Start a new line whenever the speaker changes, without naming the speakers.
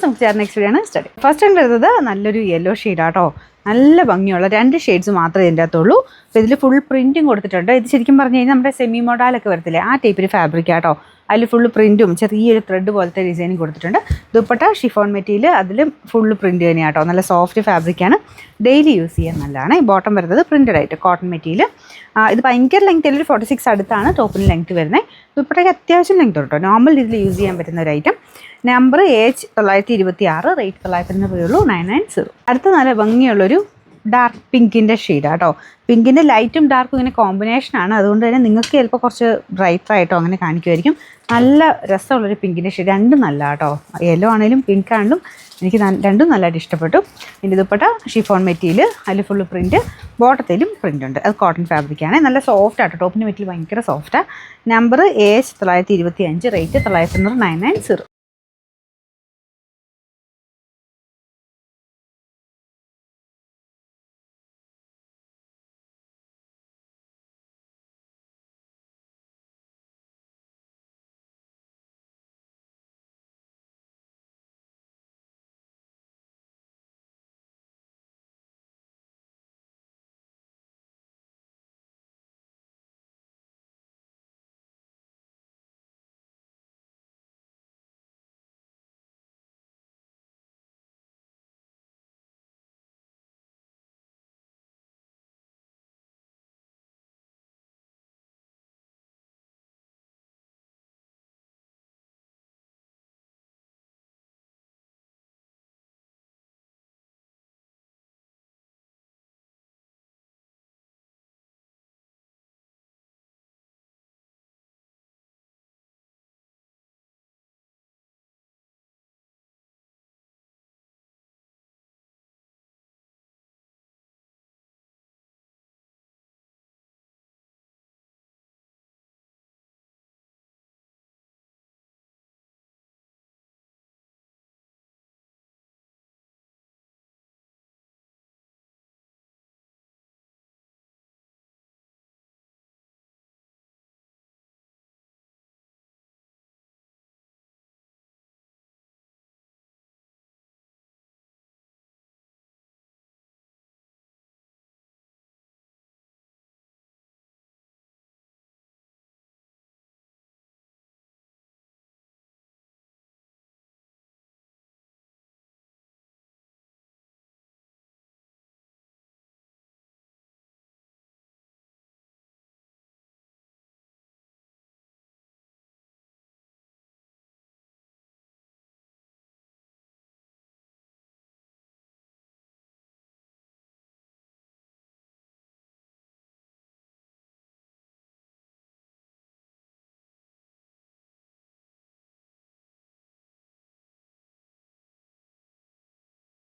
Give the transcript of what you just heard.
നമുക്ക് next video ആണ് study. First വരുന്നത് നല്ലൊരു യെല്ലോ ഷെയ്ഡാട്ടോ. നല്ല ഭംഗിയുള്ള 2 ഷെയ്ഡ്സ് മാത്രമേ ഇതിൻ്റെ അകത്തുള്ളൂ. അപ്പോൾ ഇതിൽ ഫുൾ പ്രിൻറ്റും കൊടുത്തിട്ടുണ്ട്. ഇത് ശരിക്കും പറഞ്ഞു കഴിഞ്ഞാൽ നമ്മുടെ സെമി മോഡാലൊക്കെ വരത്തില്ലേ, ആ ടൈപ്പിൽ ഫാബ്രിക് ആട്ടോ. അതിൽ ഫുള്ള് പ്രിൻറ്റും ചെറിയൊരു ത്രെഡ് പോലത്തെ ഡിസൈനും കൊടുത്തിട്ടുണ്ട്. ദുപ്പട്ട ഷിഫോൺ മെറ്റീരിയൽ, അതിലും ഫുള്ള് പ്രിൻറ്റ് തന്നെയാട്ടോ. നല്ല സോഫ്റ്റ് ഫാബ്രിക്കാണ്, ഡെയിലി യൂസ് ചെയ്യാൻ നല്ലതാണ്. ഈ ബോട്ടം വരുന്നത് പ്രിൻറ്റഡ് ആയിട്ട് കോട്ടൺ മെറ്റീരിയൽ. ഇത് ഭയങ്കര ലെങ്ത് ഒരു 46 അടുത്താണ് ടോപ്പിന് ലെങ്ത് വരുന്നത്. ദുപ്പട്ടയ്ക്ക് അത്യാവശ്യം ലെങ്ത് കേട്ടോ. നോർമൽ രീതിയിൽ യൂസ് ചെയ്യാൻ പറ്റുന്ന ഒരു ഐറ്റം. നമ്പർ AH926, റേറ്റ് 900 രൂപയുള്ളൂ, 990. അടുത്ത നല്ല ഭംഗിയുള്ളൊരു ഡാർക്ക് പിങ്കിൻ്റെ ഷെയ്ഡാട്ടോ. പിങ്കിൻ്റെ ലൈറ്റും ഡാർക്കും ഇങ്ങനെ കോമ്പിനേഷനാണ്. അതുകൊണ്ട് തന്നെ നിങ്ങൾക്ക് ചിലപ്പോൾ കുറച്ച് ബ്രൈറ്റായിട്ടോ അങ്ങനെ കാണിക്കുമായിരിക്കും. നല്ല രസമുള്ളൊരു പിങ്കിൻ്റെ ഷെയ്ഡ്. രണ്ടും നല്ല കേട്ടോ. യെല്ലോ ആണെങ്കിലും പിങ്ക് ആണെങ്കിലും എനിക്ക് രണ്ടും നല്ലതായിട്ട് ഇഷ്ടപ്പെട്ടു. ഇതിൻ്റെ ദുപ്പട്ട ഷിഫോൺ മെറ്റീരിയൽ, അതിൽ ഫുള്ള് പ്രിൻറ്റ്, ബോട്ടത്തിലും പ്രിൻ്റ് ഉണ്ട്. അത് കോട്ടൺ ഫാബ്രിക്കാണ്. നല്ല സോഫ്റ്റ് ആട്ടോ. ടോപ്പിൻ്റെ മെറ്റീരിയൽ ഭയങ്കര സോഫ്റ്റാണ്. Number AH925, rate 900, 990.